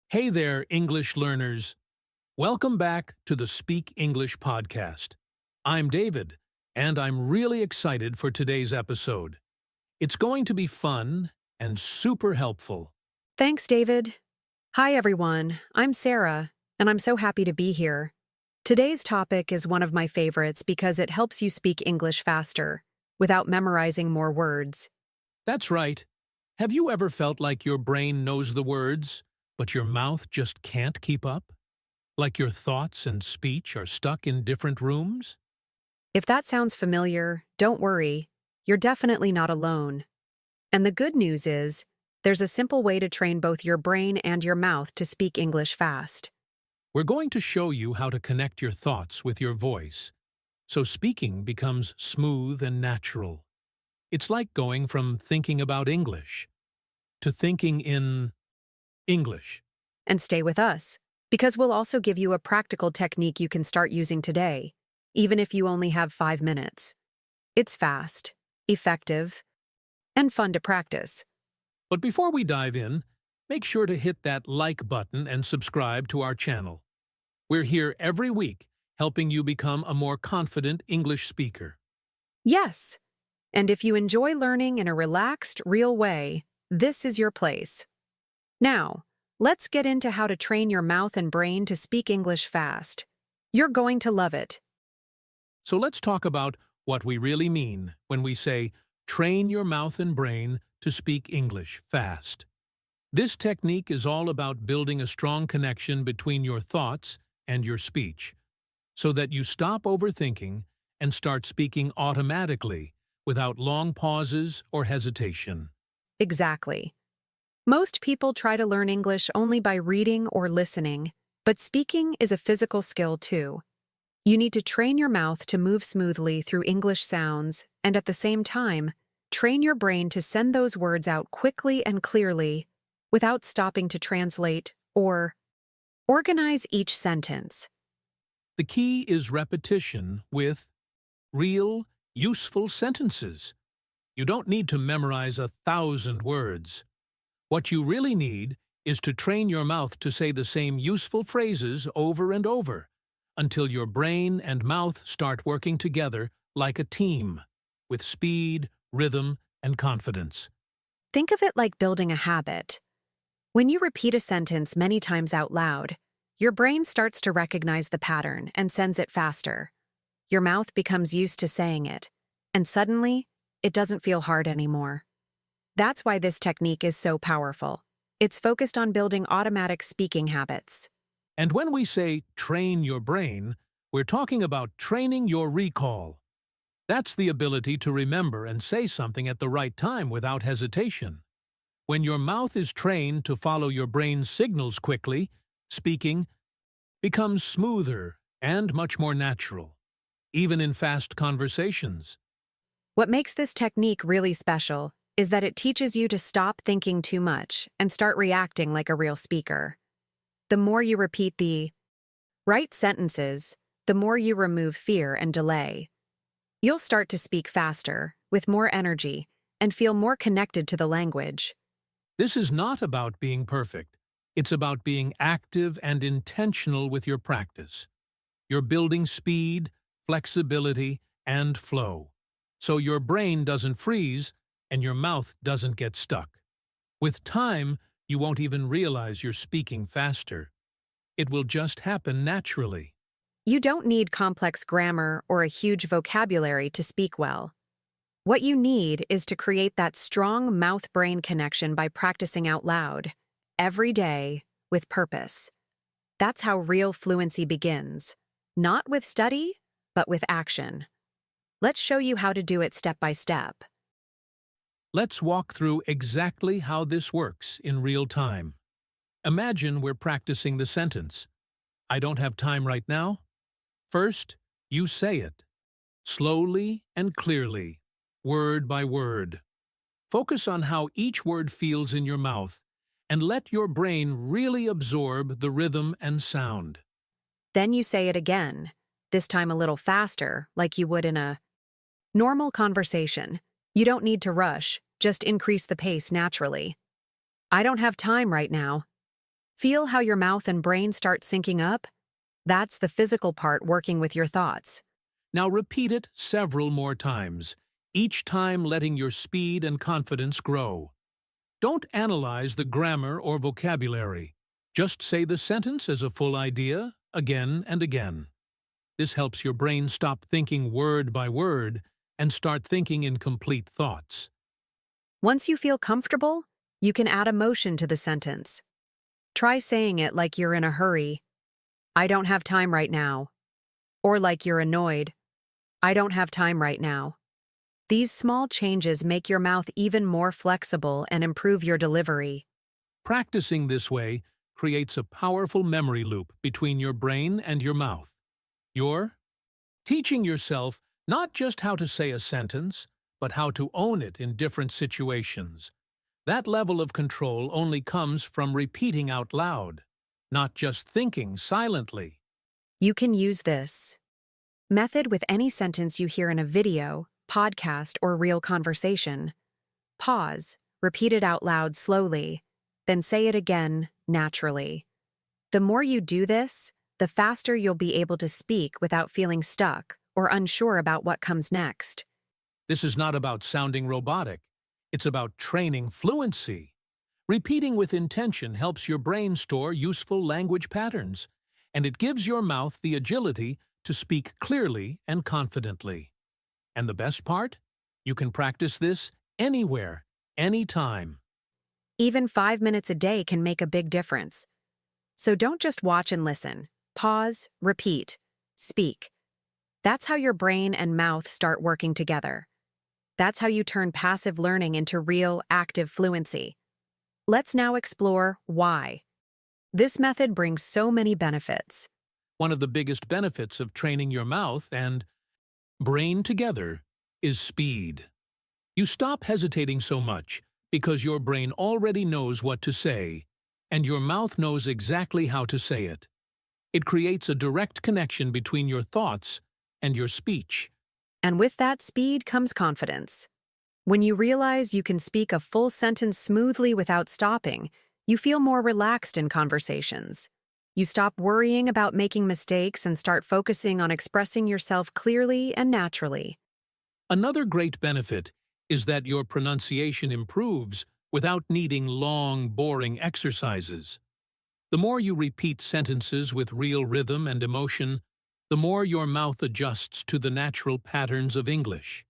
Hey there, English learners. Welcome back to the Speak English podcast. I'm David, and I'm really excited for today's episode. It's going to be fun and super helpful. Thanks, David. Hi, everyone. I'm Sarah, and I'm so happy to be here. Today's topic is one of my favorites because it helps you speak English faster without memorizing more words. That's right. Have you ever felt like your brain knows the words, but your mouth just can't keep up? Like your thoughts and speech are stuck in different rooms? If that sounds familiar, don't worry. You're definitely not alone. And the good news is, there's a simple way to train both your brain and your mouth to speak English fast. We're going to show you how to connect your thoughts with your voice, so speaking becomes smooth and natural. It's like going from thinking about English to thinking in English. And stay with us, because we'll also give you a practical technique you can start using today, even if you only have 5 minutes. It's fast, effective, and fun to practice. But before we dive in, make sure to hit that like button and subscribe to our channel. We're here every week, helping you become a more confident English speaker. Yes, and if you enjoy learning in a relaxed, real way, this is your place. Now, let's get into how to train your mouth and brain to speak English fast. You're going to love it. So let's talk about what we really mean when we say, train your mouth and brain to speak English fast. This technique is all about building a strong connection between your thoughts and your speech, so that you stop overthinking and start speaking automatically without long pauses or hesitation. Exactly. Most people try to learn English only by reading or listening, but speaking is a physical skill too. You need to train your mouth to move smoothly through English sounds, and at the same time, train your brain to send those words out quickly and clearly without stopping to translate or organize each sentence. The key is repetition with real, useful sentences. You don't need to memorize 1,000 words. What you really need is to train your mouth to say the same useful phrases over and over until your brain and mouth start working together like a team, with speed, rhythm, and confidence. Think of it like building a habit. When you repeat a sentence many times out loud, your brain starts to recognize the pattern and sends it faster. Your mouth becomes used to saying it, and suddenly, it doesn't feel hard anymore. That's why this technique is so powerful. It's focused on building automatic speaking habits. And when we say train your brain, we're talking about training your recall. That's the ability to remember and say something at the right time without hesitation. When your mouth is trained to follow your brain's signals quickly, speaking becomes smoother and much more natural, even in fast conversations. What makes this technique really special is that it teaches you to stop thinking too much and start reacting like a real speaker. The more you repeat the right sentences, the more you remove fear and delay. You'll start to speak faster, with more energy, and feel more connected to the language. This is not about being perfect. It's about being active and intentional with your practice. You're building speed, flexibility, and flow, so your brain doesn't freeze and your mouth doesn't get stuck. With time, you won't even realize you're speaking faster. It will just happen naturally. You don't need complex grammar or a huge vocabulary to speak well. What you need is to create that strong mouth-brain connection by practicing out loud, every day, with purpose. That's how real fluency begins, not with study, but with action. Let's show you how to do it step by step. Let's walk through exactly how this works in real time. Imagine we're practicing the sentence, "I don't have time right now." First, you say it, slowly and clearly, word by word. Focus on how each word feels in your mouth, and let your brain really absorb the rhythm and sound. Then you say it again, this time a little faster, like you would in a normal conversation. You don't need to rush, just increase the pace naturally. "I don't have time right now." Feel how your mouth and brain start syncing up? That's the physical part working with your thoughts. Now repeat it several more times, each time letting your speed and confidence grow. Don't analyze the grammar or vocabulary. Just say the sentence as a full idea, again and again. This helps your brain stop thinking word by word and start thinking in complete thoughts. Once you feel comfortable, you can add emotion to the sentence. Try saying it like you're in a hurry. I don't have time right now. Or like you're annoyed. I don't have time right now. These small changes make your mouth even more flexible and improve your delivery. Practicing this way creates a powerful memory loop between your brain and your mouth. You're teaching yourself not just how to say a sentence, but how to own it in different situations. That level of control only comes from repeating out loud, not just thinking silently. You can use this method with any sentence you hear in a video, podcast, or real conversation. Pause, repeat it out loud slowly, then say it again naturally. The more you do this, the faster you'll be able to speak without feeling stuck or unsure about what comes next. This is not about sounding robotic. It's about training fluency. Repeating with intention helps your brain store useful language patterns, and it gives your mouth the agility to speak clearly and confidently. And the best part? You can practice this anywhere, anytime. Even 5 minutes a day can make a big difference. So don't just watch and listen. Pause, repeat, speak. That's how your brain and mouth start working together. That's how you turn passive learning into real, active fluency. Let's now explore why. This method brings so many benefits. One of the biggest benefits of training your mouth and brain together is speed. You stop hesitating so much because your brain already knows what to say, and your mouth knows exactly how to say it. It creates a direct connection between your thoughts and your speech. And with that speed comes confidence. When you realize you can speak a full sentence smoothly without stopping, you feel more relaxed in conversations. You stop worrying about making mistakes and start focusing on expressing yourself clearly and naturally. Another great benefit is that your pronunciation improves without needing long, boring exercises. The more you repeat sentences with real rhythm and emotion, the more your mouth adjusts to the natural patterns of English.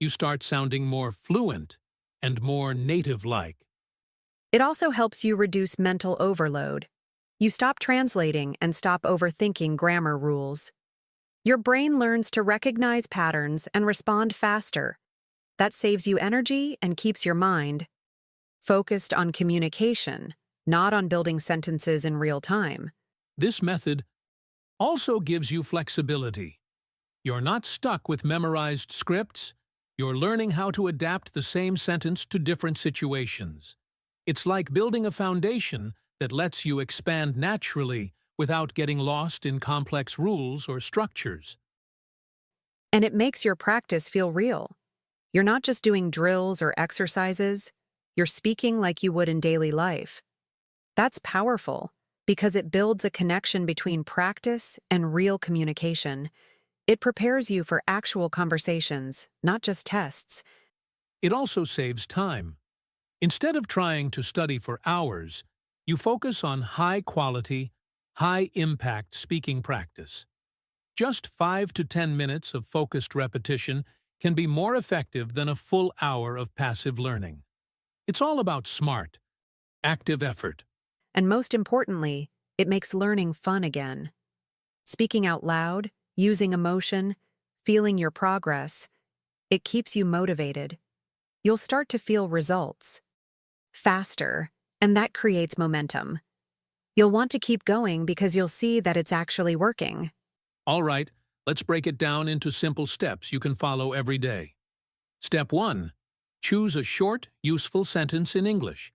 You start sounding more fluent and more native-like. It also helps you reduce mental overload. You stop translating and stop overthinking grammar rules. Your brain learns to recognize patterns and respond faster. That saves you energy and keeps your mind focused on communication, not on building sentences in real time. This method also gives you flexibility. You're not stuck with memorized scripts. You're learning how to adapt the same sentence to different situations. It's like building a foundation that lets you expand naturally without getting lost in complex rules or structures. And it makes your practice feel real. You're not just doing drills or exercises, you're speaking like you would in daily life. That's powerful because it builds a connection between practice and real communication. It prepares you for actual conversations, not just tests. It also saves time. Instead of trying to study for hours, you focus on high-quality, high-impact speaking practice. Just 5 to 10 minutes of focused repetition can be more effective than a full hour of passive learning. It's all about smart, active effort. And most importantly, it makes learning fun again. Speaking out loud, using emotion, feeling your progress, it keeps you motivated. You'll start to feel results faster, and that creates momentum. You'll want to keep going because you'll see that it's actually working. All right, let's break it down into simple steps you can follow every day. Step 1. Choose a short, useful sentence in English.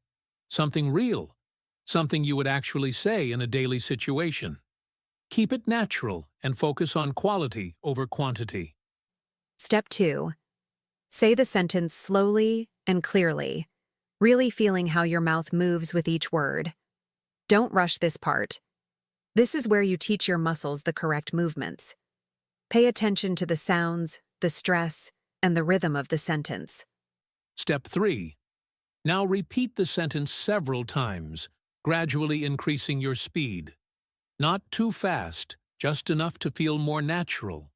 Something real. Something you would actually say in a daily situation. Keep it natural and focus on quality over quantity. Step 2. Say the sentence slowly and clearly, really feeling how your mouth moves with each word. Don't rush this part. This is where you teach your muscles the correct movements. Pay attention to the sounds, the stress, and the rhythm of the sentence. Step 3. Now repeat the sentence several times, gradually increasing your speed. Not too fast, just enough to feel more natural.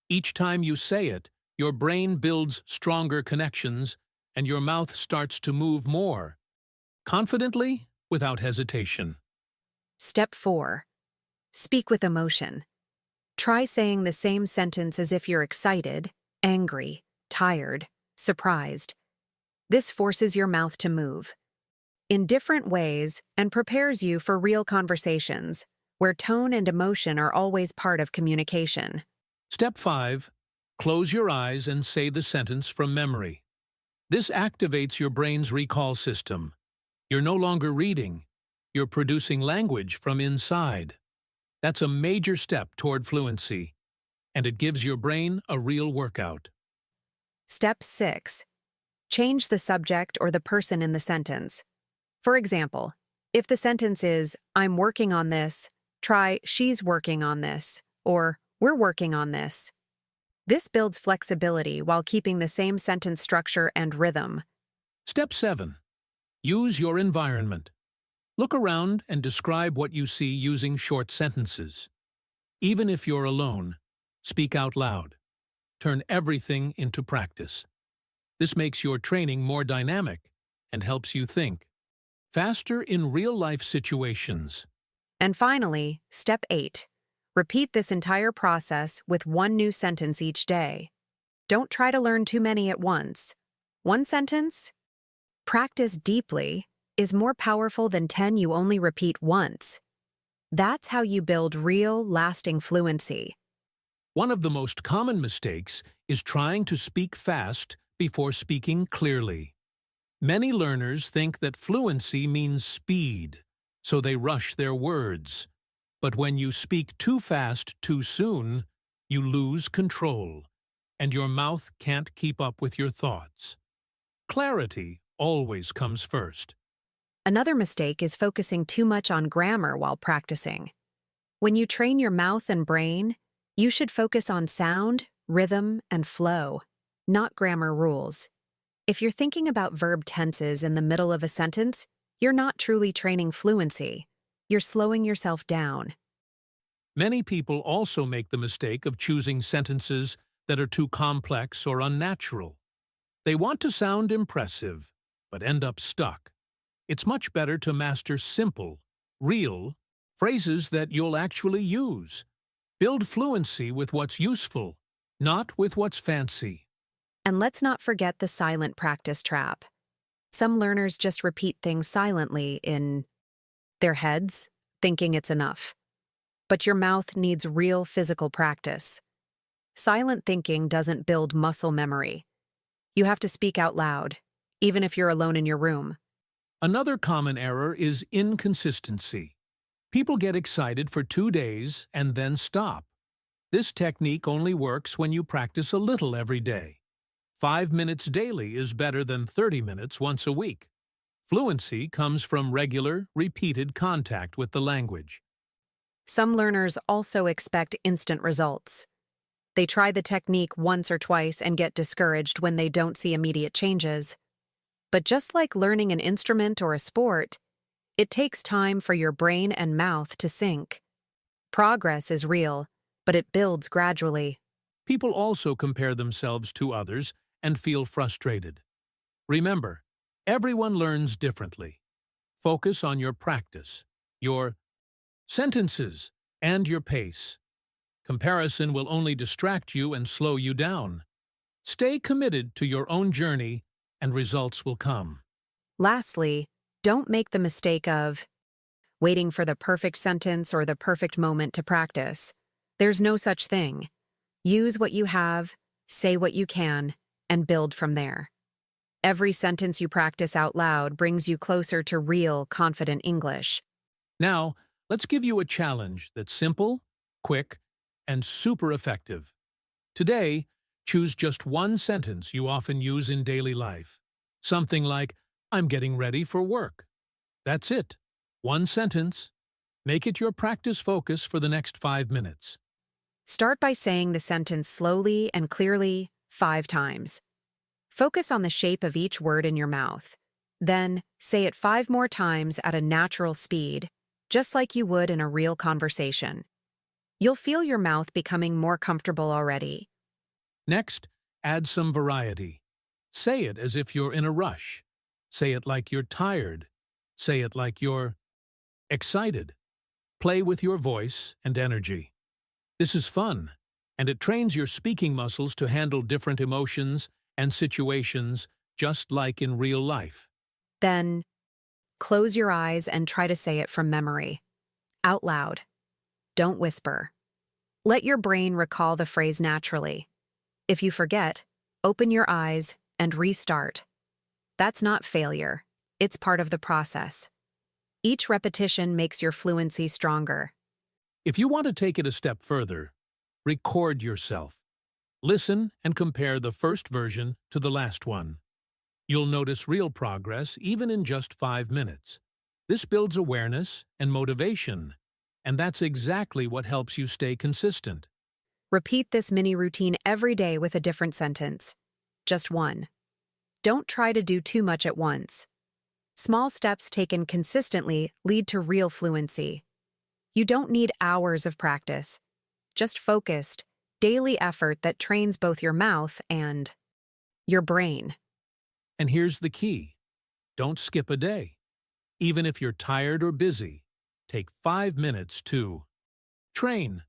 Each time you say it, your brain builds stronger connections and your mouth starts to move more. Confidently, without hesitation. Step 4. Speak with emotion. Try saying the same sentence as if you're excited, angry, tired, surprised. This forces your mouth to move in different ways and prepares you for real conversations, where tone and emotion are always part of communication. Step 5. Close your eyes and say the sentence from memory. This activates your brain's recall system. You're no longer reading. You're producing language from inside. That's a major step toward fluency, and it gives your brain a real workout. Step 6. Change the subject or the person in the sentence. For example, if the sentence is, "I'm working on this," try, "She's working on this," or "We're working on this." This builds flexibility while keeping the same sentence structure and rhythm. Step 7. Use your environment. Look around and describe what you see using short sentences. Even if you're alone, speak out loud. Turn everything into practice. This makes your training more dynamic and helps you think faster in real-life situations. And finally, step 8. Repeat this entire process with one new sentence each day. Don't try to learn too many at once. One sentence? Practice deeply is more powerful than 10 you only repeat once. That's how you build real, lasting fluency. One of the most common mistakes is trying to speak fast before speaking clearly. Many learners think that fluency means speed, so they rush their words. But when you speak too fast too soon, you lose control, and your mouth can't keep up with your thoughts. Clarity always comes first. Another mistake is focusing too much on grammar while practicing. When you train your mouth and brain, you should focus on sound, rhythm, and flow, not grammar rules. If you're thinking about verb tenses in the middle of a sentence, you're not truly training fluency. You're slowing yourself down. Many people also make the mistake of choosing sentences that are too complex or unnatural. They want to sound impressive, but end up stuck. It's much better to master simple, real phrases that you'll actually use. Build fluency with what's useful, not with what's fancy. And let's not forget the silent practice trap. Some learners just repeat things silently in their heads, thinking it's enough. But your mouth needs real physical practice. Silent thinking doesn't build muscle memory. You have to speak out loud, even if you're alone in your room. Another common error is inconsistency. People get excited for 2 days and then stop. This technique only works when you practice a little every day. 5 minutes daily is better than 30 minutes once a week. Fluency comes from regular, repeated contact with the language. Some learners also expect instant results. They try the technique once or twice and get discouraged when they don't see immediate changes. But just like learning an instrument or a sport, it takes time for your brain and mouth to sync. Progress is real, but it builds gradually. People also compare themselves to others and feel frustrated. Remember, everyone learns differently. Focus on your practice, your sentences, and your pace. Comparison will only distract you and slow you down. Stay committed to your own journey, and results will come. Lastly, don't make the mistake of waiting for the perfect sentence or the perfect moment to practice. There's no such thing. Use what you have, say what you can, and build from there. Every sentence you practice out loud brings you closer to real, confident English. Now, let's give you a challenge that's simple, quick, and super effective. Today, choose just one sentence you often use in daily life. Something like, "I'm getting ready for work." That's it. One sentence. Make it your practice focus for the next 5 minutes. Start by saying the sentence slowly and clearly 5 times. Focus on the shape of each word in your mouth. Then, say it 5 more times at a natural speed, just like you would in a real conversation. You'll feel your mouth becoming more comfortable already. Next, add some variety. Say it as if you're in a rush. Say it like you're tired. Say it like you're excited. Play with your voice and energy. This is fun, and it trains your speaking muscles to handle different emotions and situations just like in real life. Then, close your eyes and try to say it from memory. Out loud. Don't whisper. Let your brain recall the phrase naturally. If you forget, open your eyes and restart. That's not failure. It's part of the process. Each repetition makes your fluency stronger. If you want to take it a step further, record yourself. Listen and compare the first version to the last one. You'll notice real progress even in just 5 minutes. This builds awareness and motivation, and that's exactly what helps you stay consistent. Repeat this mini routine every day with a different sentence. Just one. Don't try to do too much at once. Small steps taken consistently lead to real fluency. You don't need hours of practice. Just focused, daily effort that trains both your mouth and your brain. And here's the key. Don't skip a day. Even if you're tired or busy, take 5 minutes to train.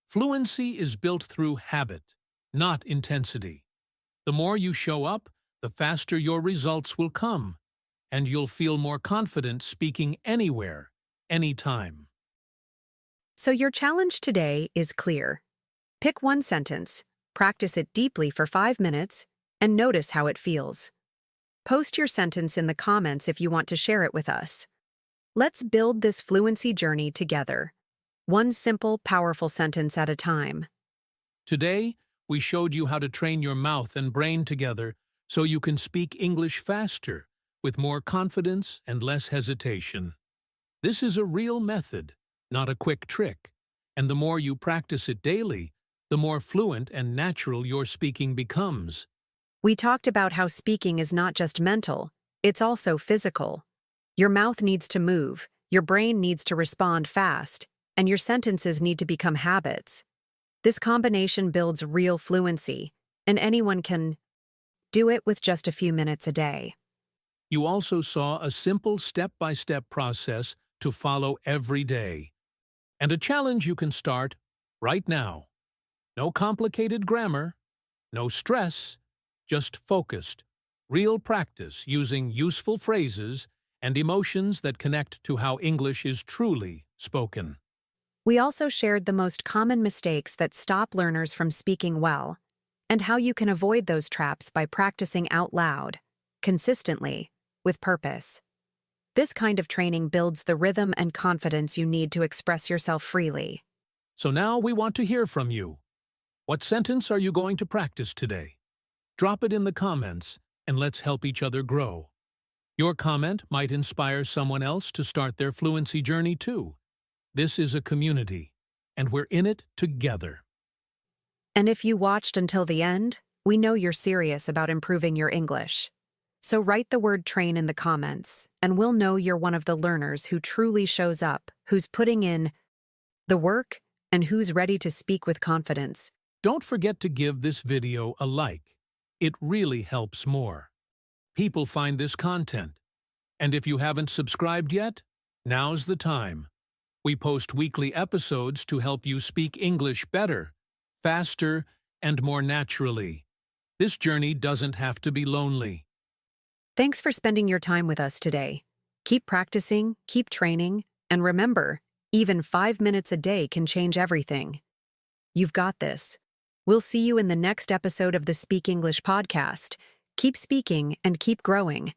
Fluency is built through habit, not intensity. The more you show up, the faster your results will come, and you'll feel more confident speaking anywhere, anytime. So your challenge today is clear. Pick one sentence, practice it deeply for 5 minutes, and notice how it feels. Post your sentence in the comments if you want to share it with us. Let's build this fluency journey together. One simple, powerful sentence at a time. Today, we showed you how to train your mouth and brain together so you can speak English faster, with more confidence and less hesitation. This is a real method, not a quick trick, and the more you practice it daily, the more fluent and natural your speaking becomes. We talked about how speaking is not just mental, it's also physical. Your mouth needs to move, your brain needs to respond fast, and your sentences need to become habits. This combination builds real fluency, and anyone can do it with just a few minutes a day. You also saw a simple step-by-step process to follow every day, and a challenge you can start right now. No complicated grammar, no stress, just focused, real practice using useful phrases and emotions that connect to how English is truly spoken. We also shared the most common mistakes that stop learners from speaking well, and how you can avoid those traps by practicing out loud, consistently, with purpose. This kind of training builds the rhythm and confidence you need to express yourself freely. So now we want to hear from you. What sentence are you going to practice today? Drop it in the comments, and let's help each other grow. Your comment might inspire someone else to start their fluency journey too. This is a community, and we're in it together. And if you watched until the end, we know you're serious about improving your English. So write the word train in the comments, and we'll know you're one of the learners who truly shows up, who's putting in the work, and who's ready to speak with confidence. Don't forget to give this video a like. It really helps more people find this content. And if you haven't subscribed yet, now's the time. We post weekly episodes to help you speak English better, faster, and more naturally. This journey doesn't have to be lonely. Thanks for spending your time with us today. Keep practicing, keep training, and remember, even 5 minutes a day can change everything. You've got this. We'll see you in the next episode of the Speak English podcast. Keep speaking and keep growing.